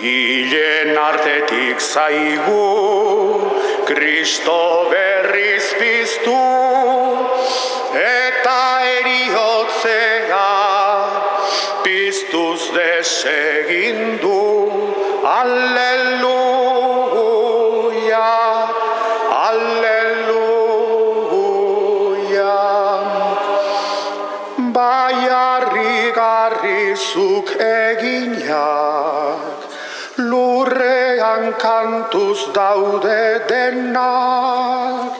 Hilen artetik zaigu, Kristo berriz piztu, eta eriotzea piztuz desegindu. Alleluia, alleluia. Bai harrigarrizuk eginak, lurrean kantuz daude denak.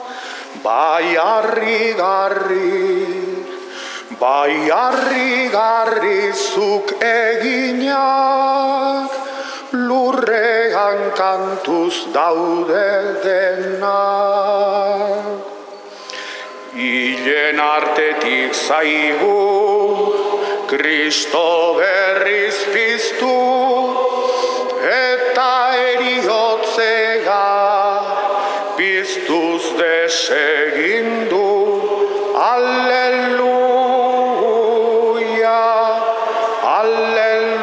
Bai harrigarrizuk eginak, lurrean kantuz daude denak. Hilen artetik zaigu, Kristo berriz piztu, eta eriotzea piztuz desegindu. Alleluia, alleluia.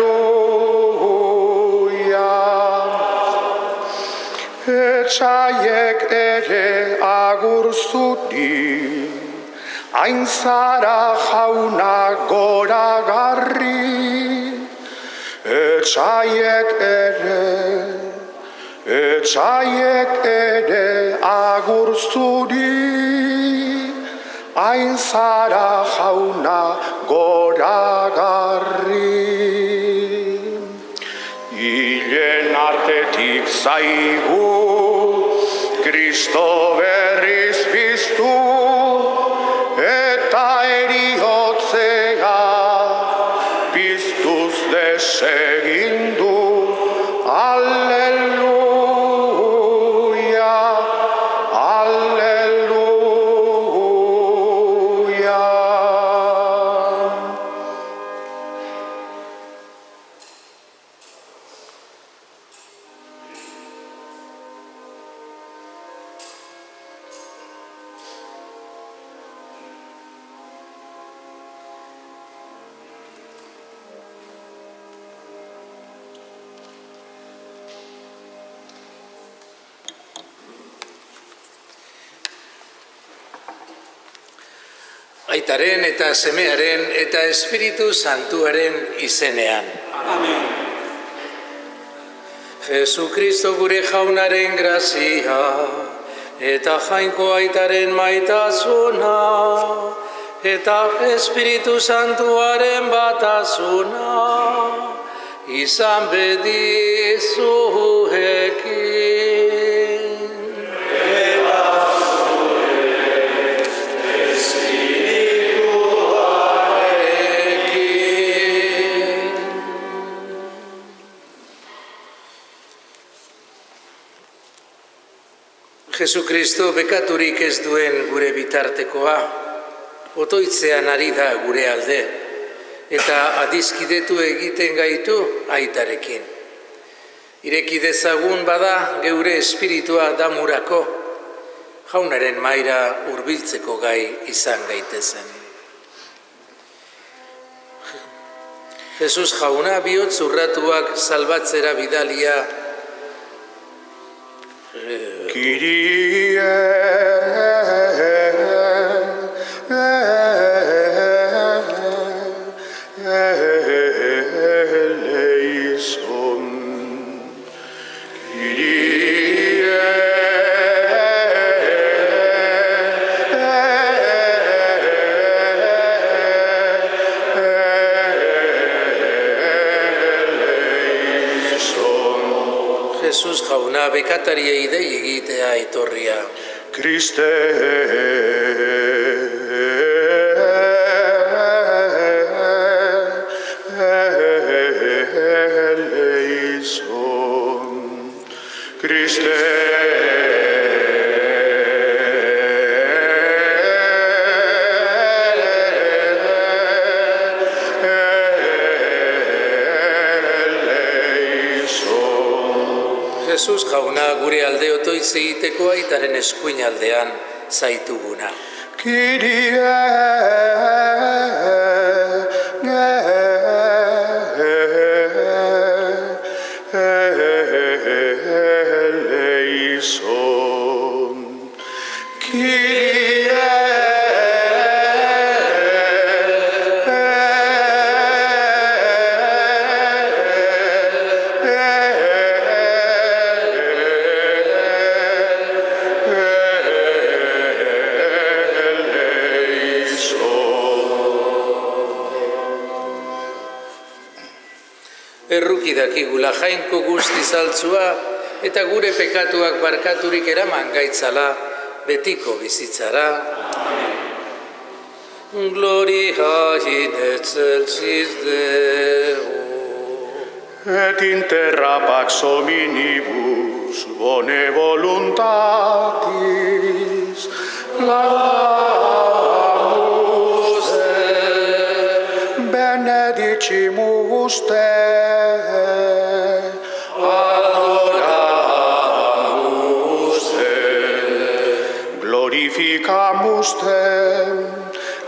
Etxaiek ere agur zuri, hain zara jauna goragarri. Etxaiek ere agur zuri, hain zara jauna goragarri. Hilen artetik zaigu, Kristo berriz piztu, eta eriotzea piztuz desegindu. Alleluia, alleluia. Aitaren eta Semearen eta Espiritu Santuaren izenean. Amen. Jesukristo gure jaunaren grazia eta jainko aitaren maitasuna eta Espiritu Santuaren batasuna izan bedi zuekin. Jesukristo bekaturik ez duen gure bitartekoa, otoitzean ari da gure alde, eta adizkidetu egiten gaitu aitarekin. Ireki dezagun bada geure espiritua damurako, jaunaren maira hurbiltzeko gai izan gaitezen. Jesus jauna bihotz urratuak salbatzera bidalia, Kyrie eleison. Kyrie eleison. Jesus jauna bekatariei dei egitea etorria. Kriste eleison. Kriste Jesus jauna gure alde otoitz egiteko aitaren eskuin aldean zaituguna. Kyrie eleison. Kyrie Erruki dakigula jainko guzti zaltzua eta gure pekatuak barkaturik eraman gaitzala betiko bizitzara. Gloria in excelsis Deo. et in terra pax hominibus bone voluntatis laudamus te, benedicimus te, adoramus te, glorificamus te,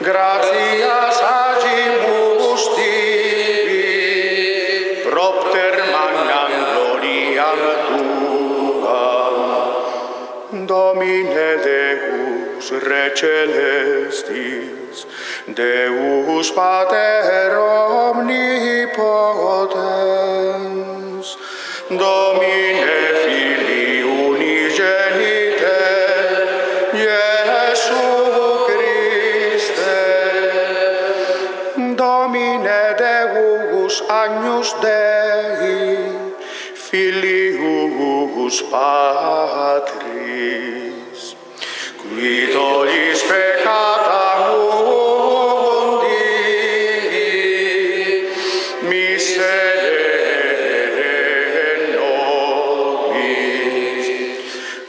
gratias agimus tibi, propter magnam gloriam tuam, Domine Deus Re celestis, Deus Pater omnipotens, Domine Filii unigenite, Iesu Christe, Domine Deus Agnus Dei, Filius Patris, qui tollis peccata mundi, miserere nobis,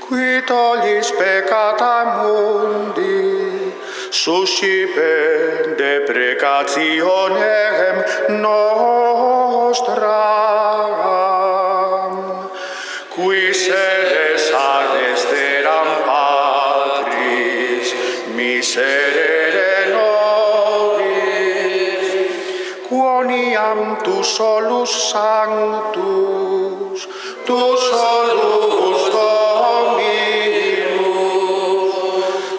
qui tollis peccata mundi, suscipe deprecationem nostram, qui sedes adesteram Patris, miserere nobis, quoniam tu solus sanctus, tu solus Dominus,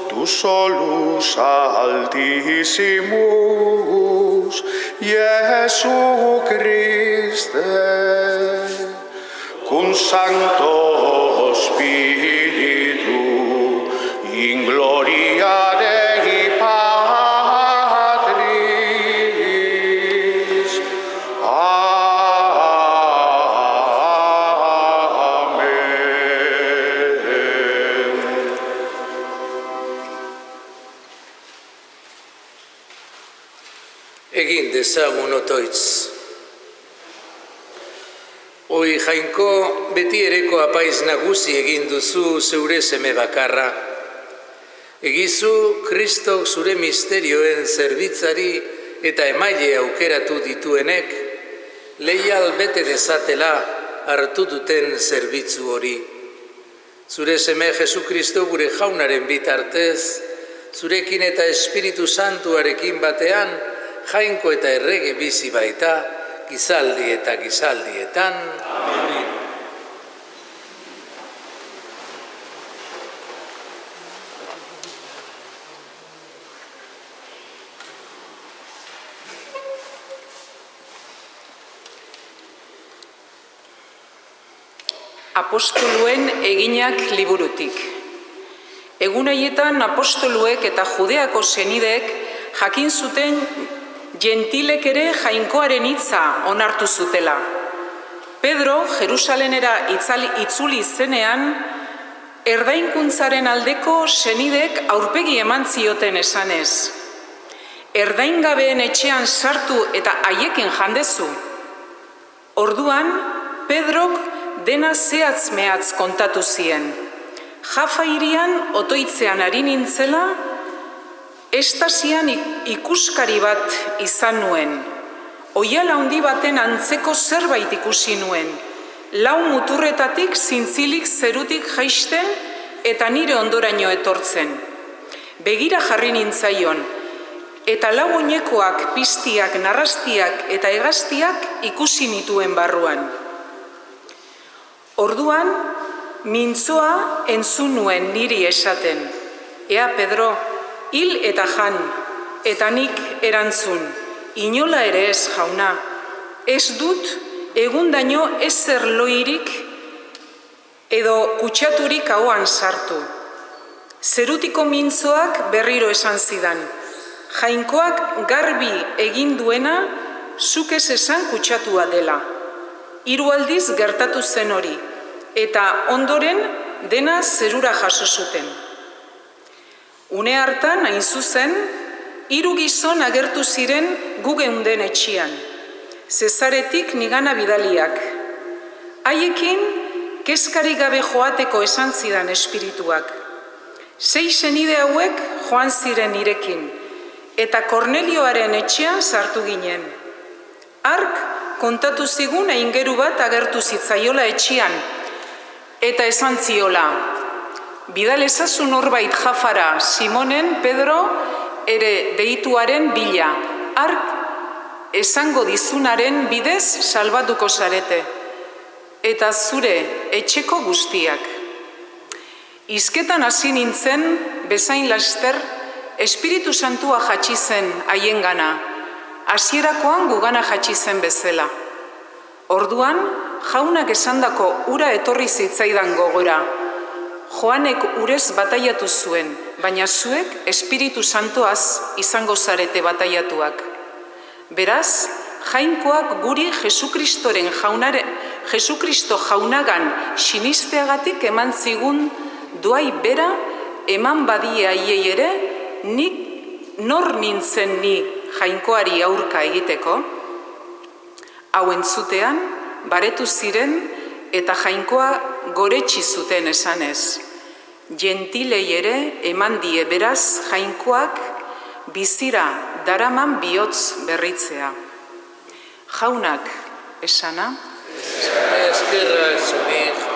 tu solus altissimus, Iesu Christe, cum Sancto Spiritu, in gloria Dei Patris. Amen. Egin dezagun otoitz. Oi jainko, beti ereko apaiz nagusi egin duzu zeure seme bakarra. Egizu Kristok zure misterioen zerbitzari eta emaile aukeratu dituenek, leial bete dezatela hartu duten zerbitzu hori. Zure seme Jesu Kristo gure jaunaren bitartez, zurekin eta Espiritu Santuarekin batean, jainko eta errege bizi baita, gizaldi eta gizaldietan. Amen. Apostoluen eginak liburutik. Egun haietan apostoluek eta Judeako senideek jakin zuten gentilek ere jainkoaren hitza onartu zutela. Pedro Jerusalenera itzuli zenean, erdainkuntzaren aldeko senidek aurpegi eman zioten esanez. Erdaingabeen etxean sartu eta haiekin jandezu. Orduan, Pedrok dena zehatz-mehatz kontatu zien. Jaffa hirian otoitzean ari nintzela, estasian ikuskari bat izan nuen. Oihala handi baten antzeko zerbait ikusi nuen. 4 muturretatik zintzilik zerutik jaisten eta nire ondoraino etortzen. Begira jarri nintzaion, eta 4 oinekoak, piztiak, narrastiak eta hegaztiak ikusi nituen barruan. Orduan, mintzoa entzun nuen niri esaten, ea Pedro, hil eta jan, eta nik erantzun, inola ere ez jauna, ez dut egundaino ezer loirik edo kutsaturik hauan sartu. Zerutiko mintzoak berriro esan zidan, Jainkoak garbi egin duena zuk ez esan kutsatua dela. 3 aldiz gertatu zen hori, eta ondoren dena zerura jaso zuten. Une hartan, hain zuzen, 3 gizon agertu ziren gu geunden etxian, Zesaretik nigana bidaliak. Haiekin, kezkari gabe joateko esan zidan espirituak. 6 senide hauek joan ziren nirekin, eta Kornelioaren etxean sartu ginen. Hark kontatu zigun aingeru bat agertu zitzaiola etxean, eta esan ziola, bidal ezazu norbait Jafara, Simonen, Pedro, ere deituaren bila, hark esango dizunaren bidez salbatuko zarete, eta zure etxeko guztiak. Hizketan hasi nintzen, bezain laster, Espiritu Santua jatsi zen haiengana, hasierakoan gugana jatsi zen bezala. Orduan, jaunak esandako ura etorri zitzaidan gogora. Joanek urez bataiatu zuen, baina zuek Espiritu Santoaz izango zarete bataiatuak. Beraz, Jainkoak guri Jesukristo jaunagan sinisteagatik eman zigun duai bera eman badie haiei ere, nik nor nintzen ni Jainkoari aurka egiteko? Hau entzutean, baretu ziren eta Jainkoa goretsi zuten esanez. Gentilei ere eman die beraz Jainkoak bizira daraman bihotz berritzea. Jaunak esana? Eskerra zuri, jauna.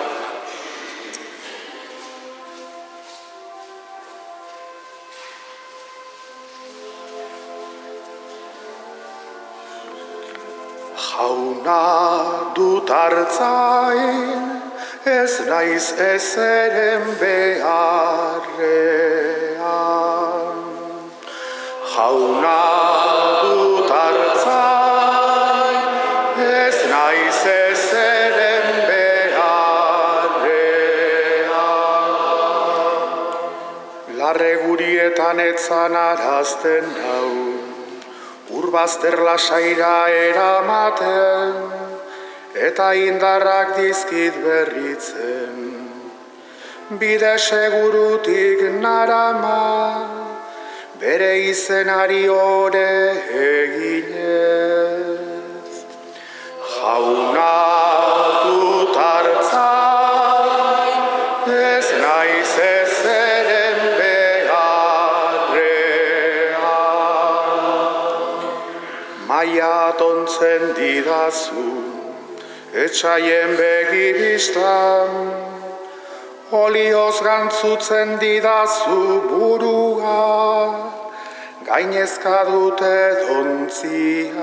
Jauna dut hartzain, ez naiz ezeren beharrean. Jauna dut hartzain, ez naiz ezeren beharrean. Larre gurietan etzan arazten nau, urbazter lasaira eramaten, eta indarrak dizkit berritzen. Bide segurutik narama, bere izenari ore eginez. Jauna dut hartzain, ez naiz ezeren maia atontzen didazu, etxaien begiristan, olioz gantzutzen didazu burua, gainezka dute dontzian.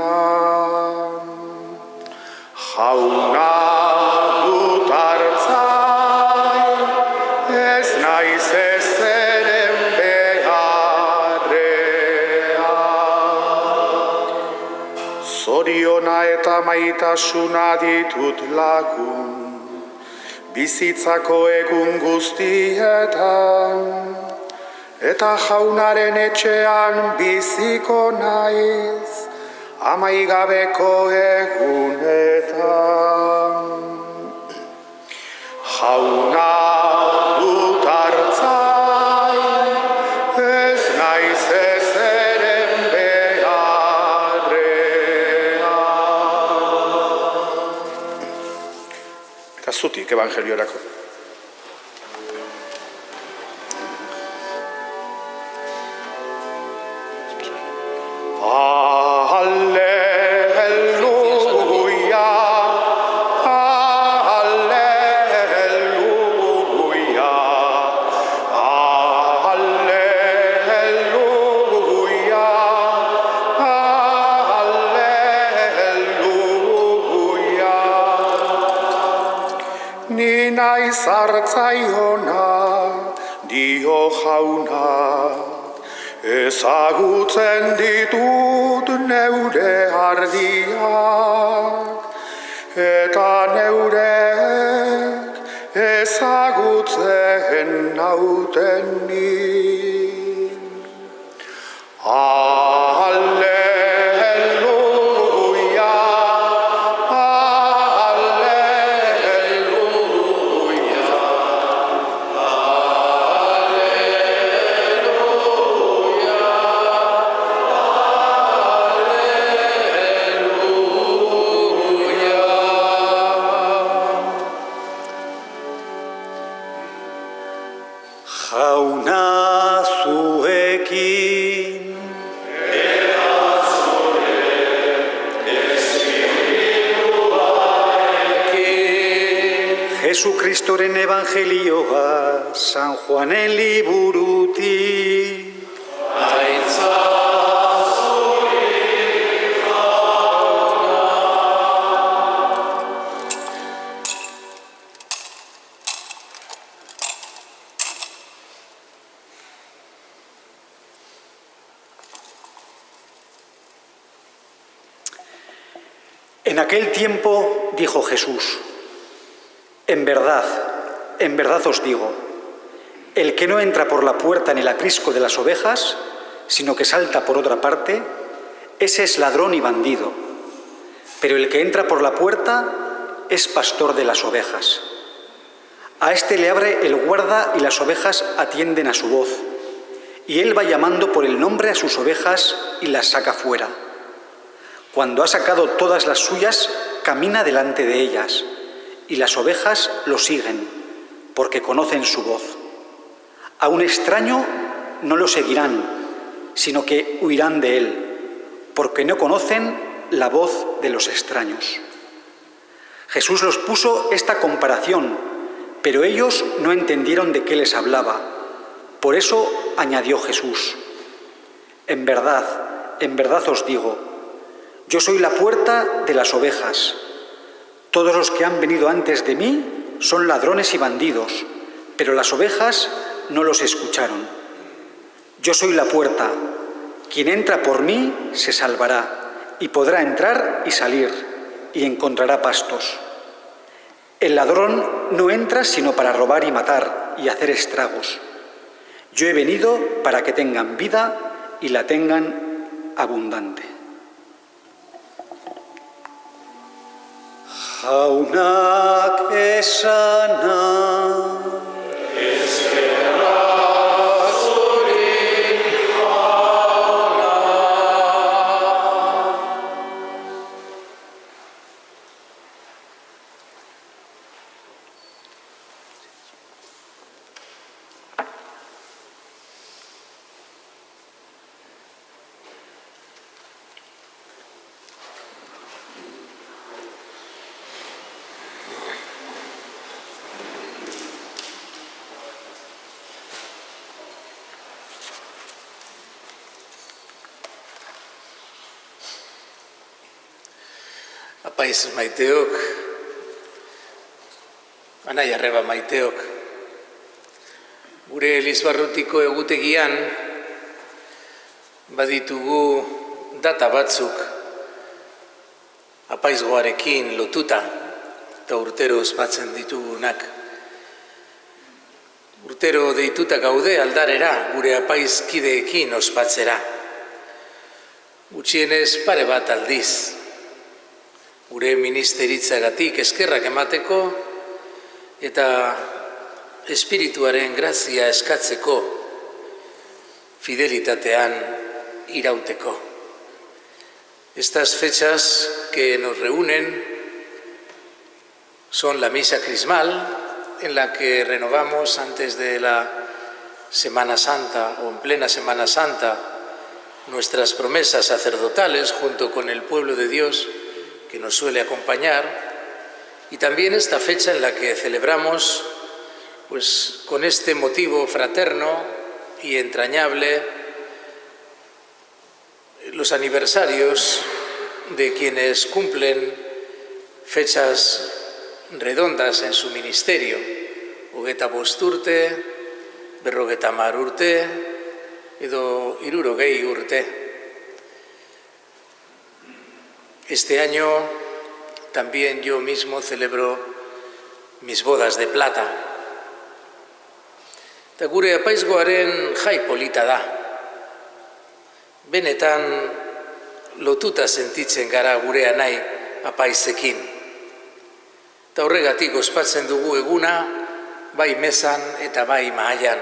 Jauna dut hartzain, ez naiz ezeren zoriona eta maitasuna ditut lagun, bizitzako egun guztietan, eta jaunaren etxean biziko naiz, amaigabeko egunetan. Jauna dut hartzain, ez naiz ezeren eta zutik evangeliorako. Alleluia, alleluia, alleluia, alleluia. ni naiz hartzaiona, dio jauna. Ezagutzen ditut neure ardiak, eta neurek ezagutzen nauten ni. Alleluia, alleluia, Jauna zuekin, Jesukristoren evangelioa San Juanen liburutik. En aquel tiempo dijo Jesús: en verdad os digo, el que no entra por la puerta en el aprisco de las ovejas, sino que salta por otra parte, ese es ladrón y bandido. Pero el que entra por la puerta es pastor de las ovejas. A éste le abre el guarda y las ovejas atienden a su voz, y él va llamando por el nombre a sus ovejas y las saca fuera. Cuando ha sacado todas las suyas, camina delante de ellas, y las ovejas lo siguen, porque conocen su voz. A un extraño no lo seguirán, sino que huirán de él, porque no conocen la voz de los extraños. Jesús les puso esta comparación, pero ellos no entendieron de qué les hablaba. Por eso añadió Jesús: en verdad os digo, yo soy la puerta de las ovejas. Todos los que han venido antes de mí son ladrones y bandidos, pero las ovejas no los escucharon. Yo soy la puerta. Quien entra por mí se salvará, y podrá entrar y salir, y encontrará pastos. El ladrón no entra sino para robar y matar y hacer estragos. Yo he venido para que tengan vida y la tengan abundante. Jaunak esana, Apaiz maiteok, anai arreba maiteok, gure Elizbarrutiko egutegian baditugu data batzuk apaizgoarekin lotuta eta urtero ospatzen ditugunak. Urtero deituta gaude aldarera gure apaizkideekin ospatzera. Gutxienez pare bat aldiz. Gure ministeritzagatik eskerrak emateko eta espirituaren grazia eskatzeko, fidelitatean irauteko. Estas fechas que nos reúnen son la misa crismal, en la que renovamos antes de la Semana Santa o en plena Semana Santa nuestras promesas sacerdotales junto con el pueblo de Dios que nos suele acompañar, y también esta fecha en la que celebramos, pues, con este motivo fraterno y entrañable, los aniversarios de quienes cumplen fechas redondas en su ministerio. 25 urte, 50 urte, edo 60 urte. Este año también yo mismo celebro mis bodas de plata. Eta gure apaizgoaren jai polita da. Benetan lotuta sentitzen gara gure anai apaizekin. Eta horregatik ospatzen dugu eguna, bai mezan eta bai mahaian.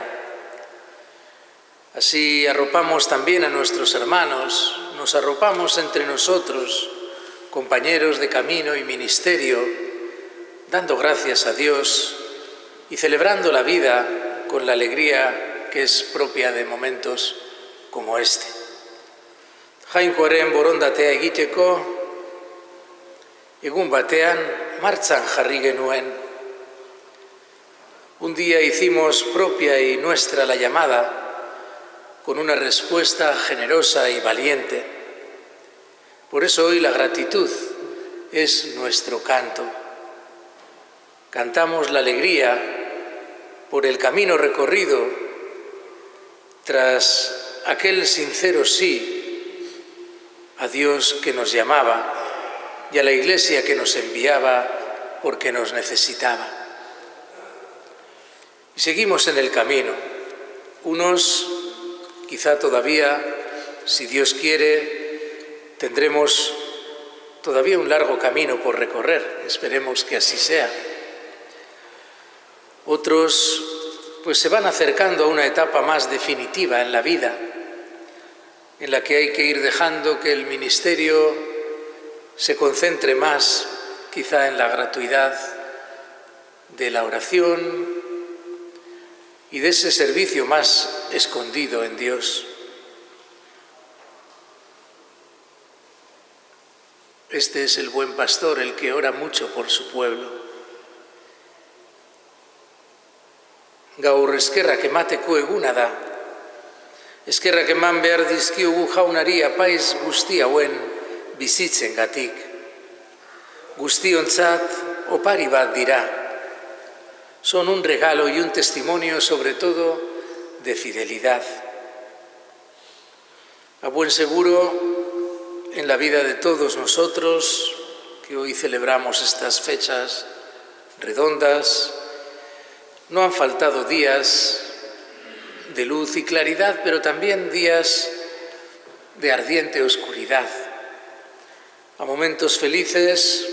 Así arropamos también a nuestros hermanos, nos arropamos entre nosotros, compañeros de camino y ministerio, dando gracias a Dios y celebrando la vida con la alegría que es propia de momentos como este. Jainkoaren borondatea egiteko, egun batean martxan jarri genuen. Un día hicimos propia y nuestra la llamada, con una respuesta generosa y valiente. Por eso hoy la gratitud es nuestro canto. Cantamos la alegría por el camino recorrido tras aquel sincero sí a Dios que nos llamaba y a la Iglesia que nos enviaba porque nos necesitaba. Y seguimos en el camino. Unos, quizá todavía, si Dios quiere, tendremos todavía un largo camino por recorrer. Esperemos que así sea. Otros, pues se van acercando a una etapa más definitiva en la vida, en la que hay que ir dejando que el ministerio se concentre más, quizá en la gratuidad de la oración y de ese servicio más escondido en Dios. Este es el buen pastor, el que ora mucho por su pueblo. Gaur eskerrak emateko eguna da. Eskerrak eman behar dizkiogu jaunari apaiz guzti hauen bizitzengatik. Guztiontzat opari bat dira. Son un regalo y un testimonio sobre todo de fidelidad. A buen seguro, en la vida de todos nosotros, que hoy celebramos estas fechas redondas, no han faltado días de luz y claridad, pero también días de ardiente oscuridad. A momentos felices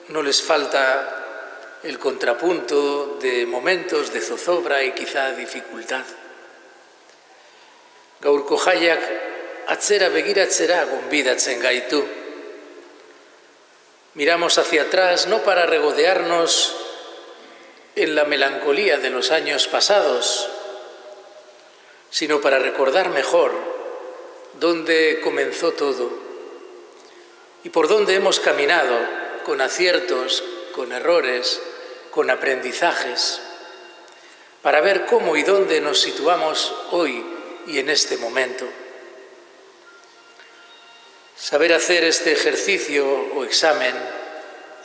no les falta el contrapunto de momentos de zozobra y quizá dificultad. Gaurko jaiak atzera begiratzera gonbidatzen gaitu. Miramos hacia atrás no para regodearnos en la melancolía de los años pasados, sino para recordar mejor dónde comenzó todo y por dónde hemos caminado con aciertos, con errores, con aprendizajes, para ver cómo y dónde nos situamos hoy y en este momento. Saber hacer este ejercicio o examen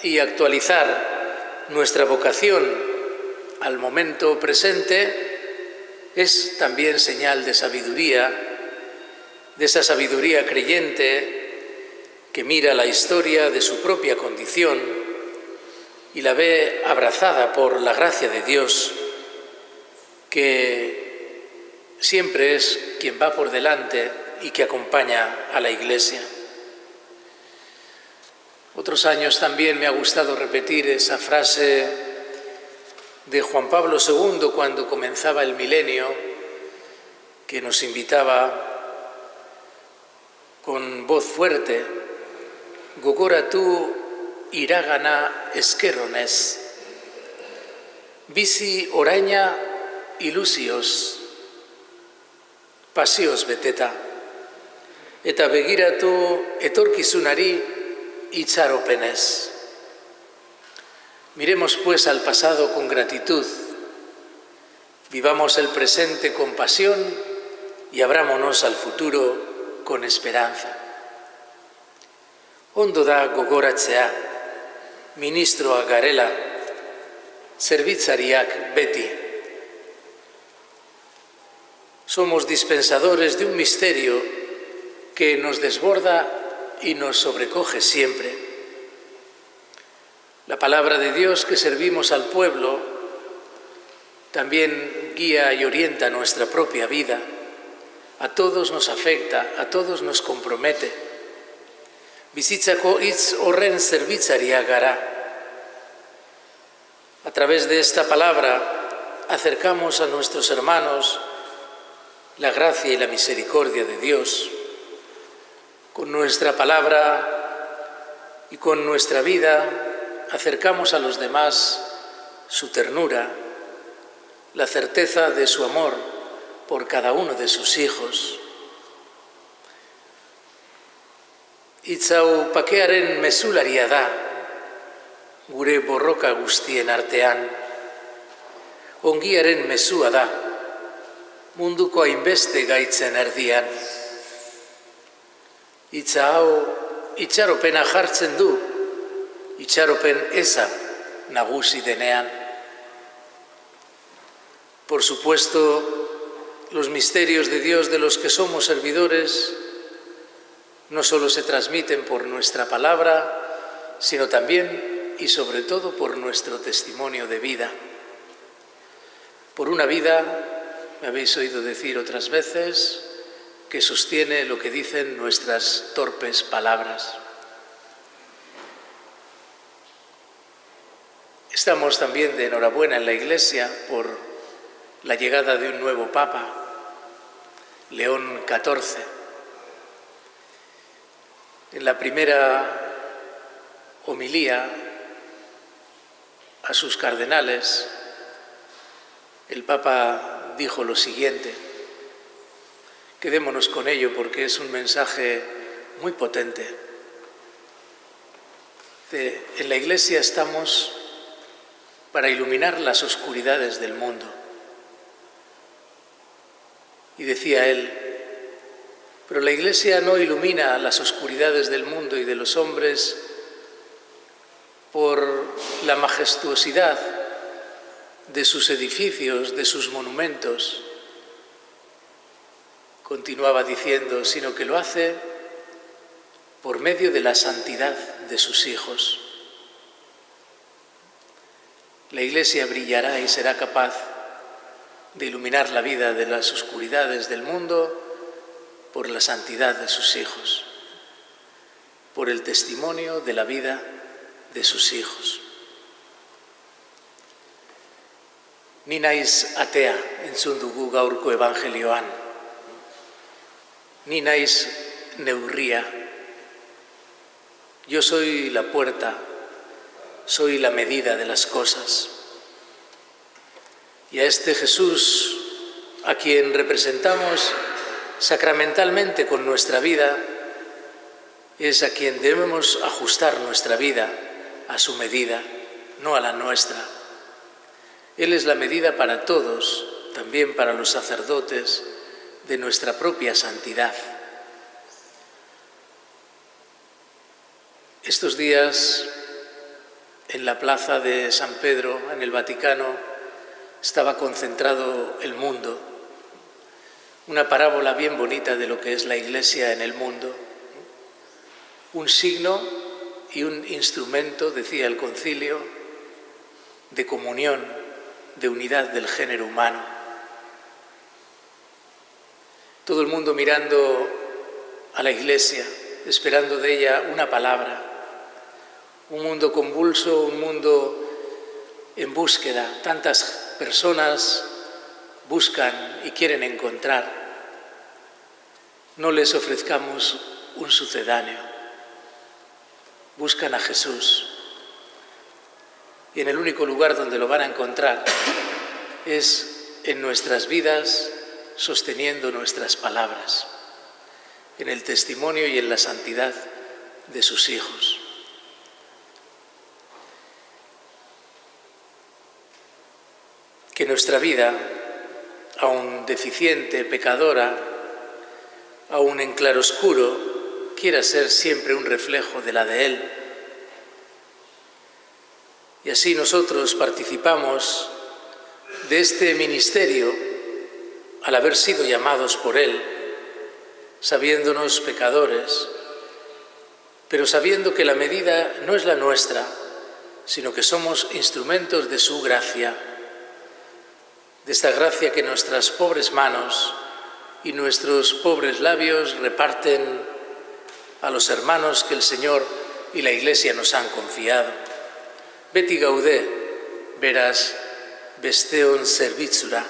y actualizar nuestra vocación al momento presente es también señal de sabiduría, de esa sabiduría creyente que mira la historia de su propia condición y la ve abrazada por la gracia de Dios, que siempre es quien va por delante y que acompaña a la Iglesia. Otros años también me ha gustado repetir esa frase de Juan Pablo II cuando comenzaba el milenio, que nos invitaba con voz fuerte: gogoratu iragana eskerronez, bizi oraina ilusioz, pasioz beteta, eta begiratu etorkizunari itxaropenez. Miremos pues al pasado con gratitud, vivamos el presente con pasión y abrámonos al futuro con esperanza. Ondo da gogoratzea, ministroak garela, zerbitzariak beti. Somos dispensadores de un misterio que nos desborda y nos sobrecoge siempre. La palabra de Dios que servimos al pueblo también guía y orienta nuestra propia vida. A todos nos afecta, a todos nos compromete. Bizitzako hitz horren zerbitzariak gara. A través de esta palabra acercamos a nuestros hermanos la gracia y la misericordia de Dios. Con nuestra palabra y con nuestra vida acercamos a los demás su ternura, la certeza de su amor por cada uno de sus hijos. Hitz hau pakearen mezularia da, gure borroka guztien artean. Ongiaren mezua da, munduko hainbeste gaitzen erdian. Hitza hau itxaropena jartzen du, itxaropen eza nagusi denean. Por supuesto, los misterios de Dios de los que somos servidores no solo se transmiten por nuestra palabra, sino también y sobre todo por nuestro testimonio de vida. Por una vida, me habéis oído decir otras veces, que sostiene lo que dicen nuestras torpes palabras. Estamos también de enhorabuena en la Iglesia por la llegada de un nuevo Papa, León XIV. En la primera homilía a sus cardenales, el Papa dijo lo siguiente. Quedémonos con ello porque es un mensaje muy potente. En la Iglesia estamos para iluminar las oscuridades del mundo. Y decía él, pero la Iglesia no ilumina las oscuridades del mundo y de los hombres por la majestuosidad de sus edificios, de sus monumentos. Continuaba diciendo, sino que lo hace por medio de la santidad de sus hijos. La Iglesia brillará y será capaz de iluminar la vida de las oscuridades del mundo por la santidad de sus hijos, por el testimonio de la vida de sus hijos. Ni naiz atea entzun dugu gaurko evangelioan, ni naiz neurria. Yo soy la puerta, soy la medida de las cosas. Y a este Jesús, a quien representamos sacramentalmente con nuestra vida, es a quien debemos ajustar nuestra vida a su medida, no a la nuestra. Él es la medida para todos, también para los sacerdotes, de nuestra propia santidad. Estos días, en la plaza de San Pedro, en el Vaticano, estaba concentrado el mundo. Una parábola bien bonita de lo que es la Iglesia en el mundo. Un signo y un instrumento, decía el concilio, de comunión, de unidad del género humano. Todo el mundo mirando a la Iglesia, esperando de ella una palabra. Un mundo convulso, un mundo en búsqueda. Tantas personas buscan y quieren encontrar. No les ofrezcamos un sucedáneo. Buscan a Jesús. Y en el único lugar donde lo van a encontrar es en nuestras vidas, sosteniendo nuestras palabras, en el testimonio y en la santidad de sus hijos. Que nuestra vida, aun deficiente, pecadora, aun en claroscuro, quiera ser siempre un reflejo de la de Él. Y así nosotros participamos de este ministerio al haber sido llamados por Él, sabiéndonos pecadores, pero sabiendo que la medida no es la nuestra, sino que somos instrumentos de su gracia, de esta gracia que nuestras pobres manos y nuestros pobres labios reparten a los hermanos que el Señor y la Iglesia nos han confiado. Beti gaude, beraz, besteon zerbitzura.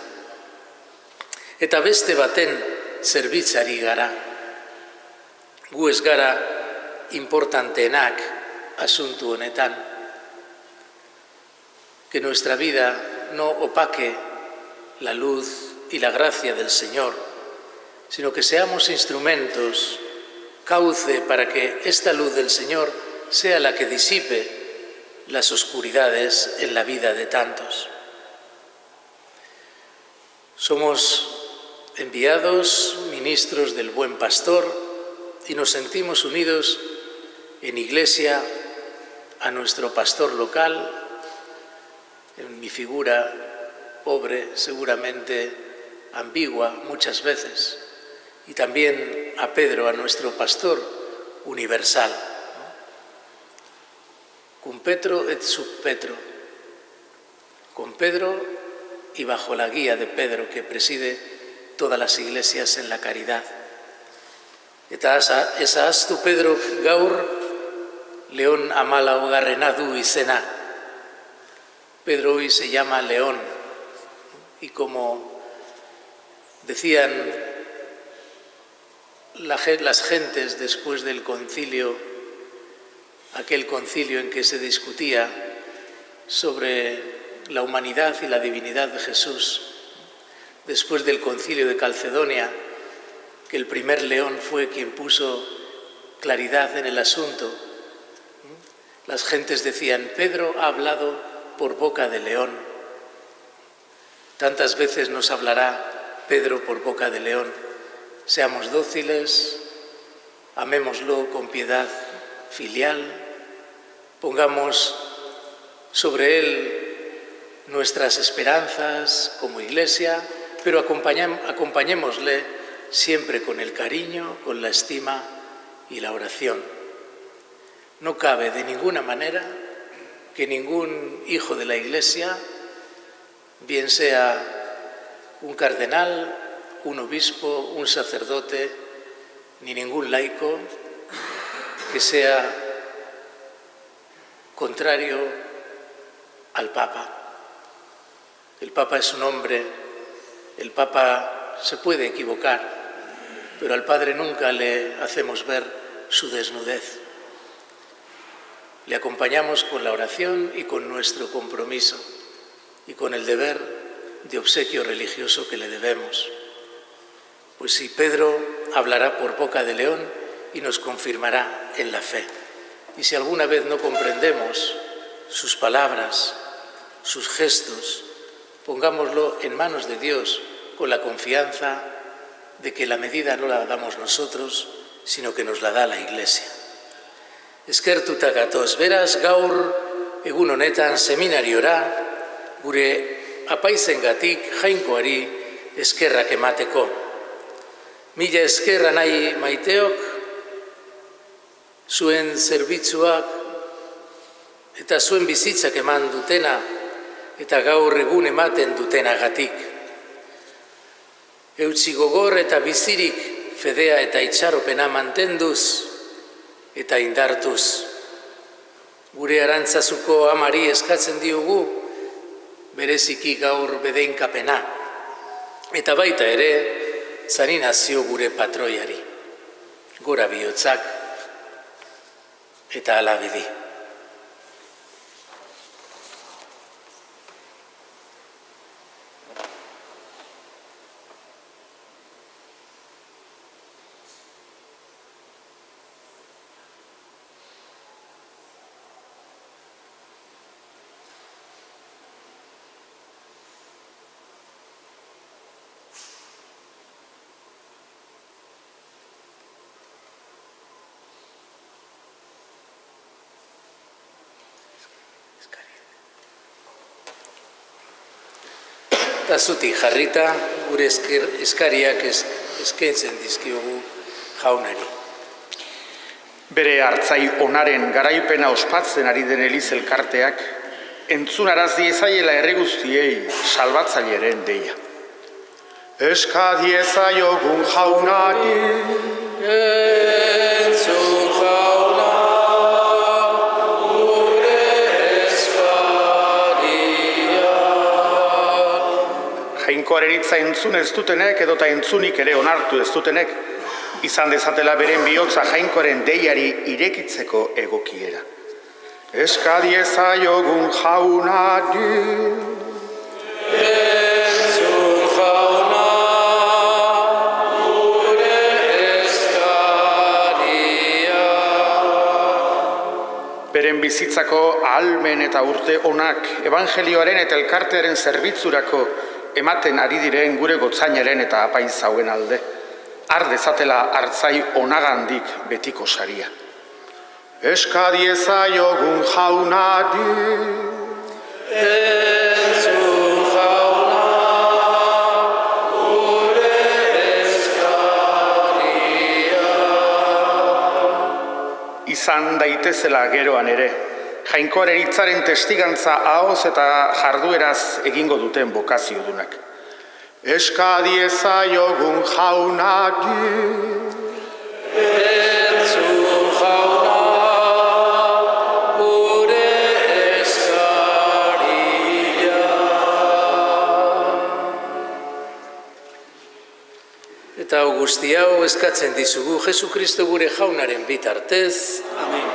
Eta beste baten zerbitzari gara. Gu ez gara importanteenak asuntu honetan. Que nuestra vida no opaque la luz y la gracia del Señor, sino que seamos instrumentos, cauce para que esta luz del Señor sea la que disipe las oscuridades en la vida de tantos. Somos enviados, ministros del Buen Pastor, y nos sentimos unidos en Iglesia a nuestro pastor local, en mi figura pobre, seguramente ambigua muchas veces, y también a Pedro, a nuestro pastor universal. Cum Petro et sub Petro, con Pedro y bajo la guía de Pedro, que preside todas las iglesias en la caridad. Eta ezahaztu Pedro gaur León Amalaugarrena du izena. Pedro hoy se llama León, y como decían las gentes después del concilio, aquel concilio en que se discutía sobre la humanidad y la divinidad de Jesús, después del concilio de Calcedonia, que el primer León fue quien puso claridad en el asunto, las gentes decían: Pedro ha hablado por boca de León. Tantas veces nos hablará Pedro por boca de León. Seamos dóciles, amémoslo con piedad filial, pongamos sobre él nuestras esperanzas como Iglesia, pero acompañémosle siempre con el cariño, con la estima y la oración. No cabe de ninguna manera que ningún hijo de la Iglesia, bien sea un cardenal, un obispo, un sacerdote, ni ningún laico, que sea contrario al Papa. El Papa es un hombre, el Papa se puede equivocar, pero al Padre nunca le hacemos ver su desnudez. Le acompañamos con la oración y con nuestro compromiso y con el deber de obsequio religioso que le debemos. Pues si Pedro hablará por boca de León y nos confirmará en la fe. Y si alguna vez no comprendemos sus palabras, sus gestos, pongámoslo en manos de Dios con la confianza de que la medida no la damos nosotros, sino que nos la da la Iglesia. Eskertuta gatoz, beraz, gaur egun honetan seminariora gure apaizengatik jainkoari eskerrak emateko. Mila eskerra nahi maiteok, zuen zerbitzuak eta zuen bizitzak eman dutena eta gaur egun ematen dutenagatik. Eutsi gogor eta bizirik fedea eta itxaropena mantenduz eta indartuz. Gure Arantzazuko amari eskatzen diogu bereziki gaur bedeinkapena, eta baita ere Sani Nazio gure patroiari. Gora bihotzak eta ala bedi. eta zutik jarrita gure eskariak eskaintzen dizkiogu jaunari. Bere hartzai onaren garaipena ospatzen ari den Eliz elkarteak, entzunaraz diezaiela herri guztiei salbatzaileren deia. Eska diezaiogun jaunari, Entzun jauna, gure eskaria. Jainkoaren hitza entzun ez dutenek edota entzunik ere onartu ez dutenek, izan dezatela beren bihotza jainkoaren deiari irekitzeko egokiera. eska diezaiogun jaunari, Entzun jauna, gure eskaria. Beren bizitzako ahalmen eta urte onak evangelioaren eta elkartearen zerbitzurako ematen ari diren gure gotzainaren eta apaiz hauen alde. Har dezatela hartzai onagandik betiko saria. eska diezaiogun jaunari, Entzun jauna, gure eskaria. Izan daitezela geroan ere, jainkoaren hitzaren testigantza ahoz eta jardueraz egingo duten bokaziodunak. eska diezaiogun jaunari, Entzun jauna, gure eskaria. Eta hau guzti hau eskatzen dizugu Jesu Kristo gure jaunaren bitartez. Amen.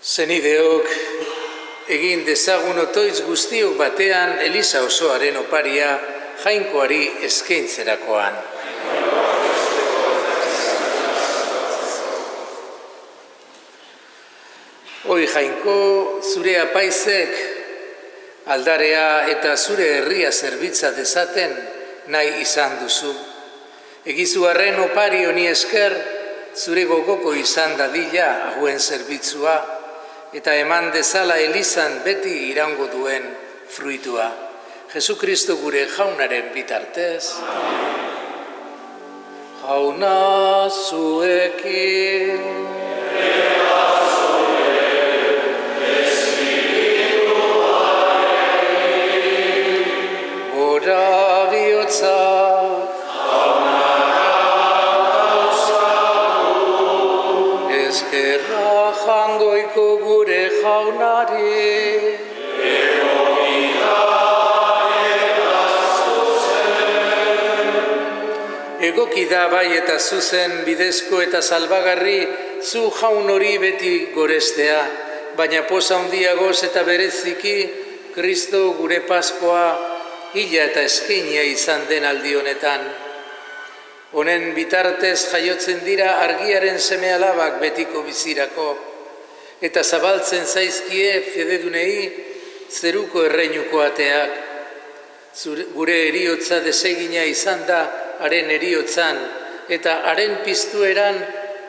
Zenideok, egin dezagun otoitz guztiok batean Eliza osoaren oparia jainkoari eskaintzerakoan. Hoi jainko, zure apaizek aldarea eta zure herria zerbitza dezaten nahi izan duzu. Egizu arren opari honi esker, zure gogoko izan dadila hauen zerbitzua, eta eman dezala Elizan beti iraungo duen fruitua. Jesukristo gure jaunaren bitartez. Jauna zuekin. Gora bihotzak. Eskerra jangoiko gure jaunari. Egoki da bai eta zuzen bidezko eta salbagarri zu jaun hori beti gorestea, baina poza handiagoz eta bereziki Kristo gure Paskoa hila eta eskeinia izan den aldi honetan. Honen bitartez jaiotzen dira argiaren seme-alabak betiko bizirako, eta zabaltzen zaizkie fededunei zeruko erreinuko ateak. Gure eriotza desegina izan da haren eriotzan, eta haren piztueran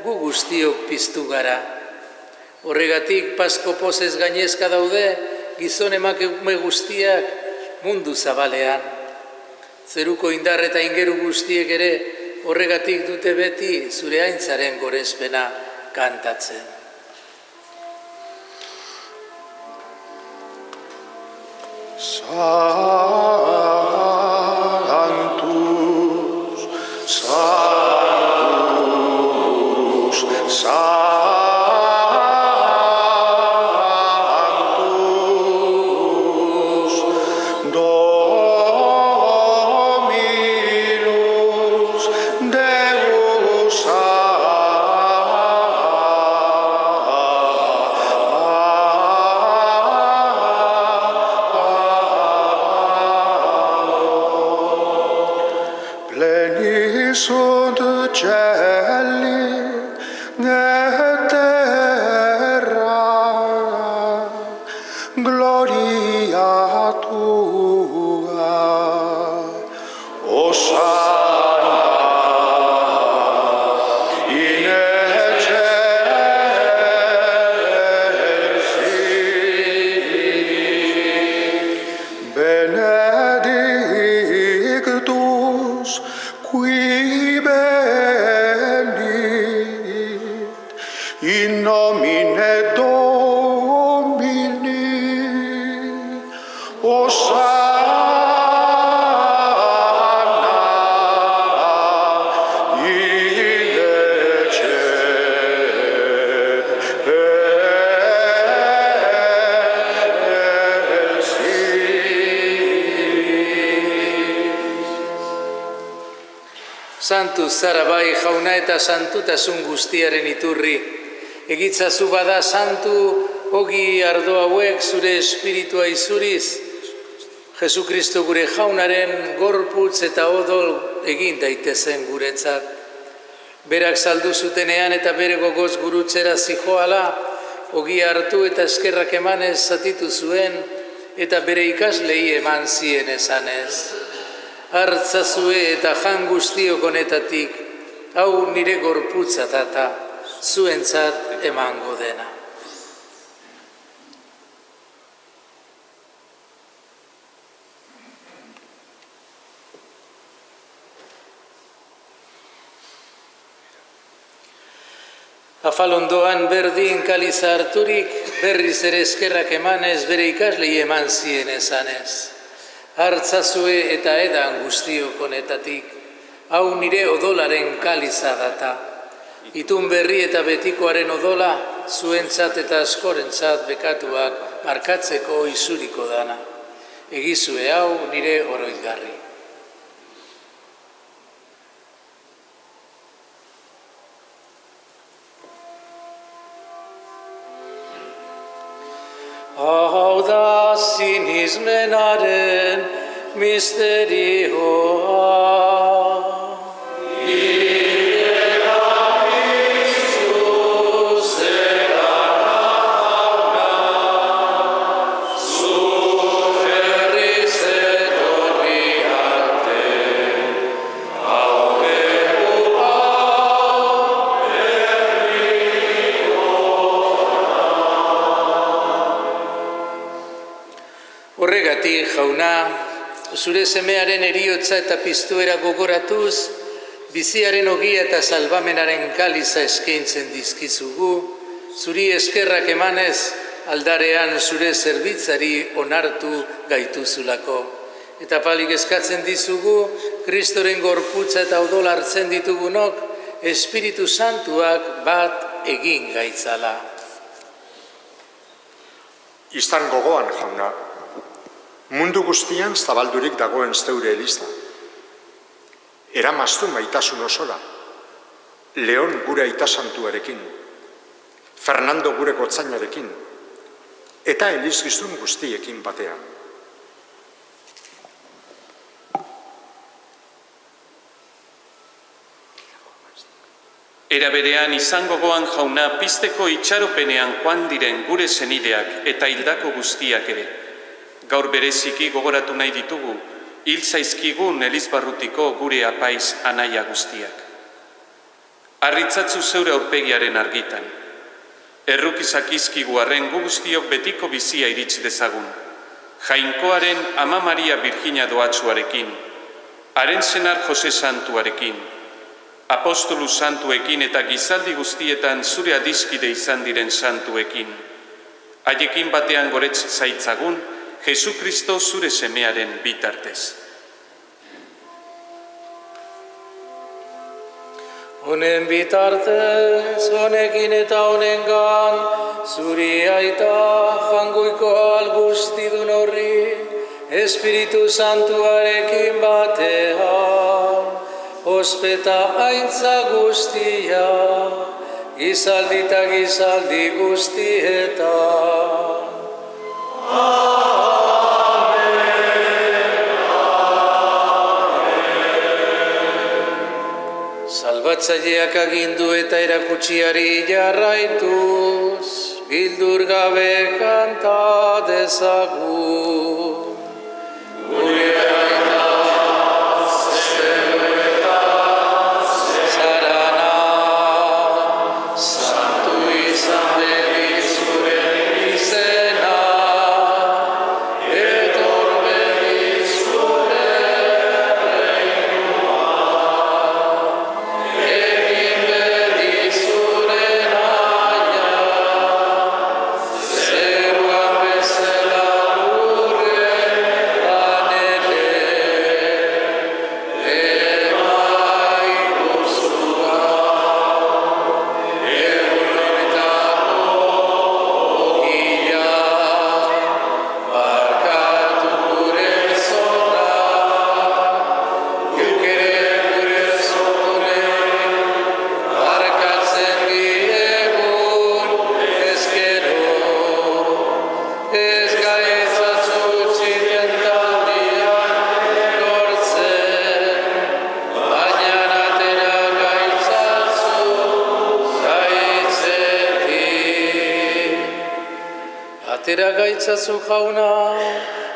gu guztiok piztu gara. Horregatik Pasko pozez gainezka daude gizon emakume guztiak mundu zabalean. Zeruko indar eta ingeru guztiek ere horregatik dute beti zure aintzaren gorespena kantatzen. Sanctus, Sanctus, Sanctus, Dominus Deus Pleni sunt celi et terra, gloria tua, Hosanna in excelsis, benedictus qui venit in nomine Domini, Hosanna in excelsis. Santu zara bai jauna eta santutasun guztiaren iturri. Egitzazu bada santu ogi ardo hauek zure espiritua izuriz. Jesukristo gure jaunaren gorputz eta odol egin daitezen guretzat. Berak saldu zutenean eta bere gogoz gurutzera zijoala, ogi hartu eta eskerrak emanez zatitu zuen eta bere ikaslei eman zien esanez. Hartzazue eta jan guztiok honetatik, hau nire gorputza data, zuentzat emango dena. Afalondoan berdin kaliza harturik, berriz ere eskerrak emanez bere ikaslei eman zien esanez. Hartzazue eta edan guztiok honetatik, hau nire odolaren kaliza data. Itun berri eta betikoaren odola, zuentzat eta askorentzat bekatuak markatzeko izuriko dana. Egizue hau nire oroitgarri. sinismenaren misterioa. Horregatik, jauna, zure semearen eriotza eta piztuera gogoratuz, biziaren ogia eta salbamenaren kaliza eskaintzen dizkizugu, zuri eskerrak emanez, aldarean zure zerbitzari onartu gaituzulako. Eta palik eskatzen dizugu, Kristoren gorputza eta odol hartzen ditugunok, Espiritu Santuak bat egin gaitzala. Izan gogoan, jauna, mundu guztian zabaldurik dagoen zeure eliza. Eramaztu maitasun osora, Leon gure aita santuarekin, Fernando gure gotzainarekin, eta elizgizun guztiekin batean. Era berean izan gogoan, jauna, pizteko itxaropenean joan diren gure senideak eta hildako guztiak ere. Gaur bereziki gogoratu nahi ditugu, hil zaizkigun Elizbarrutiko gure apaiz anaia guztiak. Harritzatzu zeure aurpegiaren argitan. Errukizak izkigu arren gu guztiok betiko bizia iritsi dezagun. Jainkoaren Ama Maria Virginia doatsuarekin, haren senar Jose Santuarekin, apostolu santuekin eta gizaldi guztietan zure adiskide izan diren santuekin. Haiekin batean goretz zaitzagun, Jesu Kristo zure semearen bitartez. Honen bitartez, honekin eta honengan, zuri aita jangoiko algustidun horri, Espiritu Santuarekin batean, ospeta aintza guztia, gizaldi eta gizaldi guztietan. Salbatzaileak agindu eta erakutsiari jarraituz, bildur gabe kanta dezagun. Gure aita, zerueta, zarana, santu izan bedi zure izena, etor bedi zure reinua. Egin bedi zure naia, zeruan bezala lurretan ere, emai guzu gaur, egun honetako ogia, barkatu gure zorra, guk ere gure zorrei, barkatzen diegun ezkero, ez gaitzazu txikentaldian lortzen, baina atera gaitzazu gaitzetik. Atera gaitzazu jauna,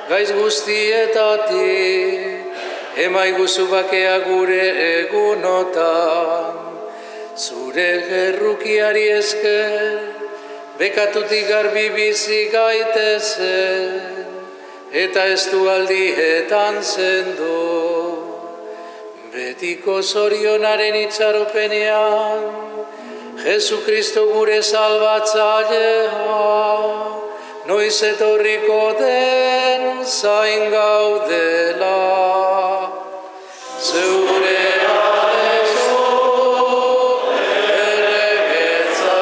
gaiz guztietatik, emaiguzu bakea gure egunotan, zure gerrukiari esker, bekatutik garbi bizi gaitezen, eta ez du aldietan zendo. Betiko zorionaren itxaropenean, Jesu Kristo gure salbatzailea, noiz etorriko den zain gaudela. Zeure aleko erregetza,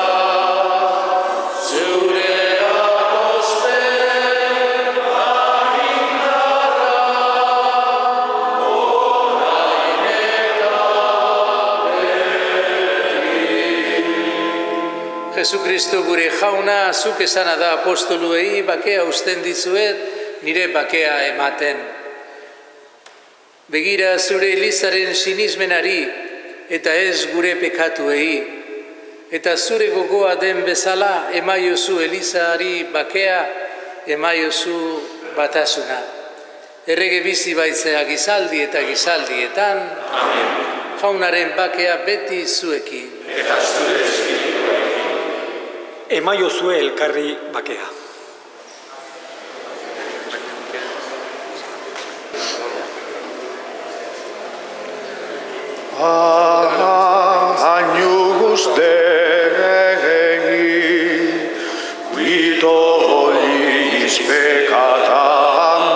zeure apospen agindarra, orain eta Jesu Kristo gure jauna, zuk esana da apostoluei bakea usten dizuet, nire bakea ematen. Begira zure Elizaren sinismenari eta ez gure pekatuei, eta zure gogoa den bezala emaiozu Elizari bakea, emaiozu batasuna. Errege bizi baitzea gizaldi eta gizaldietan, jaunaren bakea beti zuekin. Emaiozue elkarri bakea. Agnus Dei, qui tollis peccata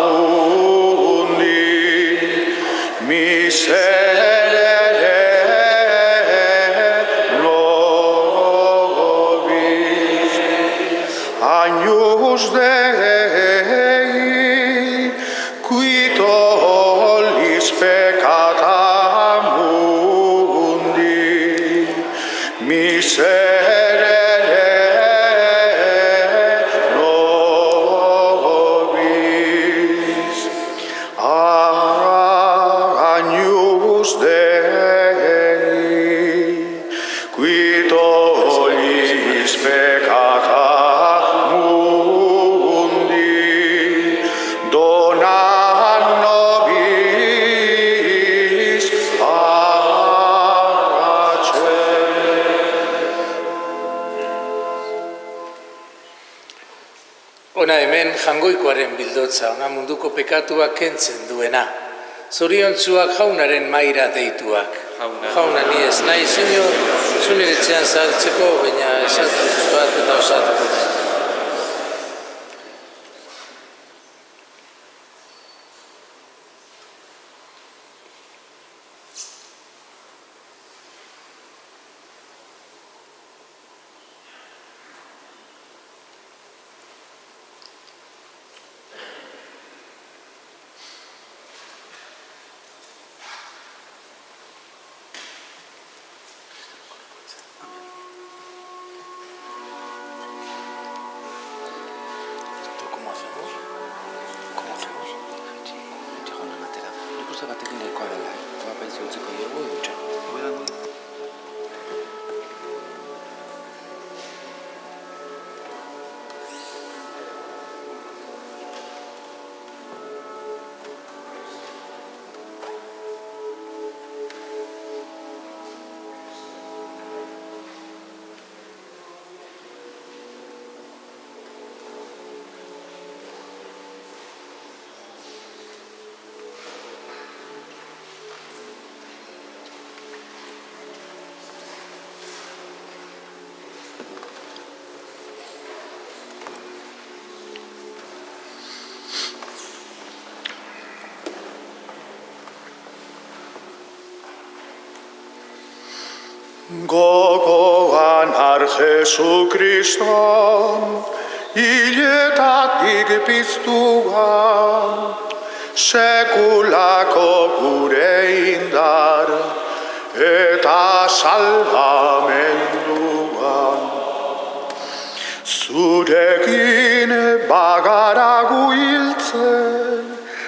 mundi, miserere nobis. Agnus Dei, qui tollis peccata miserere nobis. Agnus Dei, qui tollis peccata mundi, dona nobis Ona hemen jangoikoaren bildotza, ona munduko pekatuak kentzen duena. Zoriontsuak jaunaren maira deituak. Jauna ni ez nahi, senyor, zure etxean sartzeko, baina esatu bat eta osatuko. Gogoan har Jesu Kriston, hiletatik piztuan, sekulako gure indar eta salvamenduan. Zurekin bagara guiltzen,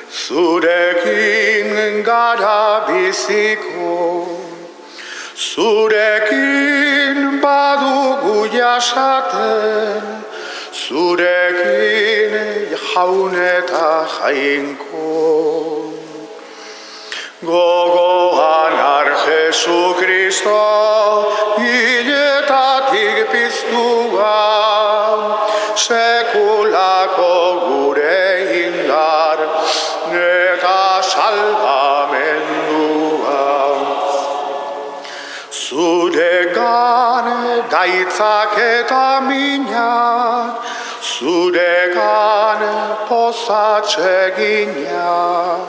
zurekin gara biziko, zurekin badugu jasaten, zurekin jaun eta jainko. Gogoan har Jesu Kristo, hiletatik piztuan, sekulako gure indar eta salvamenduan. Zuregan gaitzak eta minak, zuregan posatxeginak,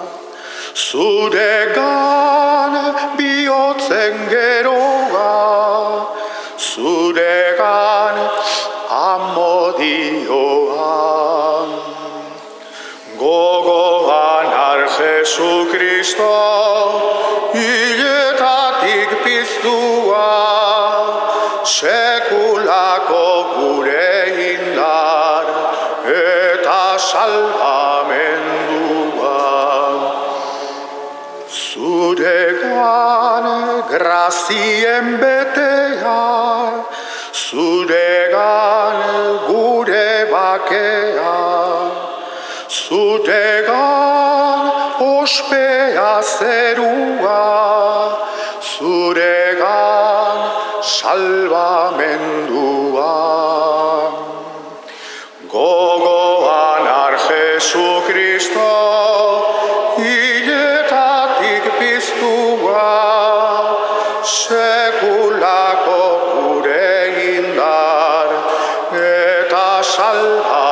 zuregan bihotzen geroa, zuregan amodioan. Gogoan har Jesu Kristo, hiletatik piztua, sekulako gure indar eta salvamenduan. grazien betea, zuregan gure bakea, zuregan ospea zerua, zuregan salvamendua. Gogoan har Jesu Kristo, hiletatik piztua, sekulako gure indar eta salvamendua.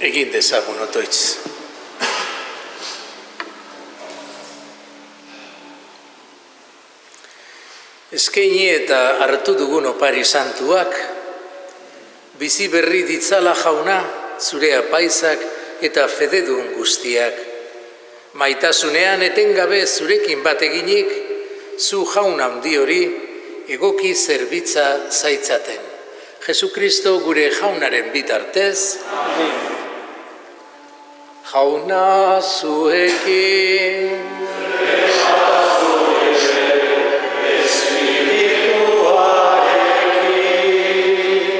Egin dezagun otoitz. Eskaini eta hartu dugun opari santuak, bizi berri ditzala jauna, zure apaizak eta fededun guztiak. Maitasunean etengabe zurekin bat eginik, zu jaun handi hori egoki zerbitza zaitzaten. Jesukristo gure jaunaren bitartez, jauna zuekin.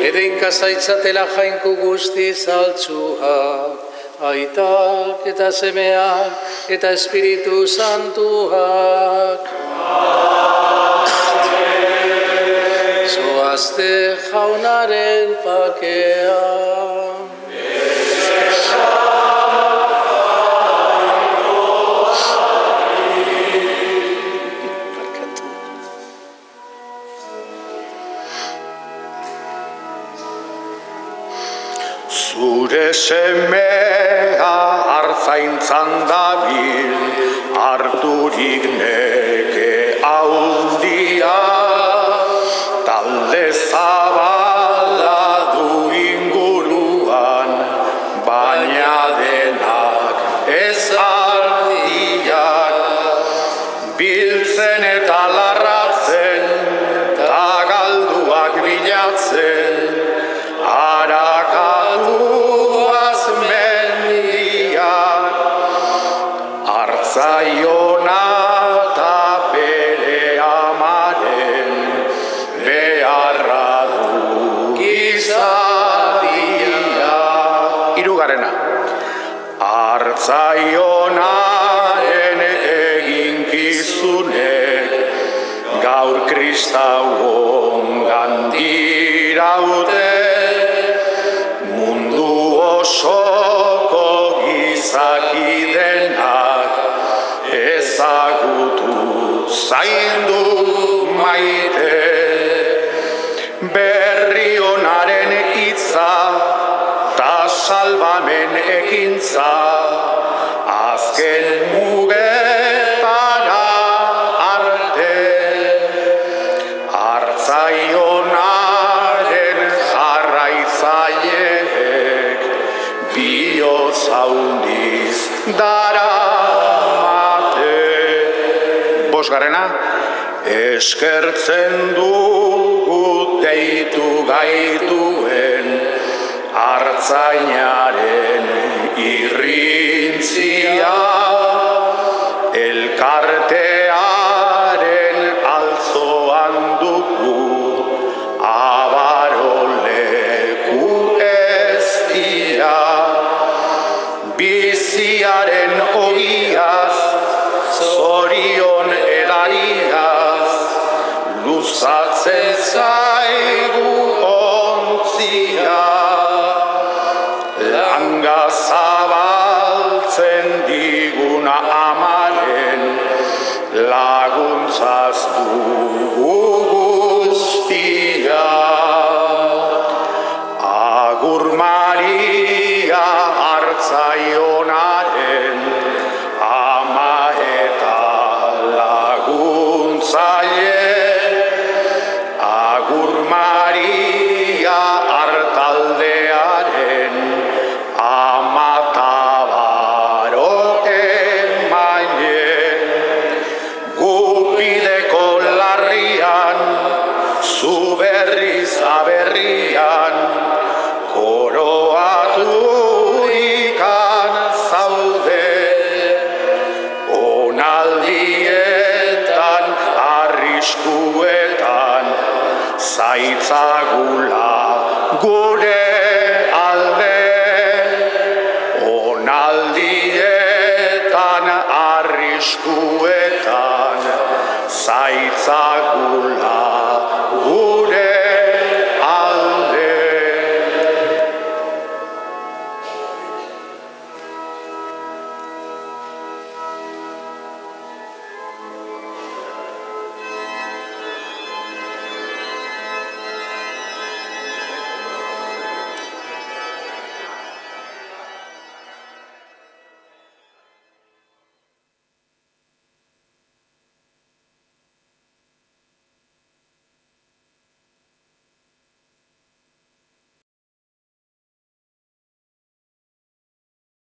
Edenka zaitzatela jainku guzti zaltzuak, aitak eta semeak eta Espiritu Santuak. Zoazte jaunaren pakean. Zure semea artzaintzan dabil, harturik neke haundia, talde zabala du inguruan, baina denak ez ardiak, biltzen eta larratzen, ta galduak bilatzen, arakatuaz mendiak, hartzaiona eta bere amaren beharra du gizadia. Hirugarrena. Hartzaionaren eginkizunek gaur kristauon gandiraute, mundu osoko gizaki denak ezagutu zaindu maite. Berri onaren hitza ta salbamen ekintza, azken mugetara arte bosgarrena, eskertzen dugu deitu gaituen artzainaren irrintzia, elkartearen altzoan dugu abaroleku eztia, biziaren ogiaz, zorion edariaz, luzatzen zaigu ontzia, langa zabaltzen diguna amaren, laguntzaz dugu guztia. Agur Maria hartzaionaren ama eta laguntzaile, Agur Maria hartaldearen ama tabaro emaile, gu bideko larrian, zu berriz aberrian, koroaturikan zaude, onaldietan, arriskuetan, zaitzagula gure alde, onaldietan, arriskuetan, zaitzagula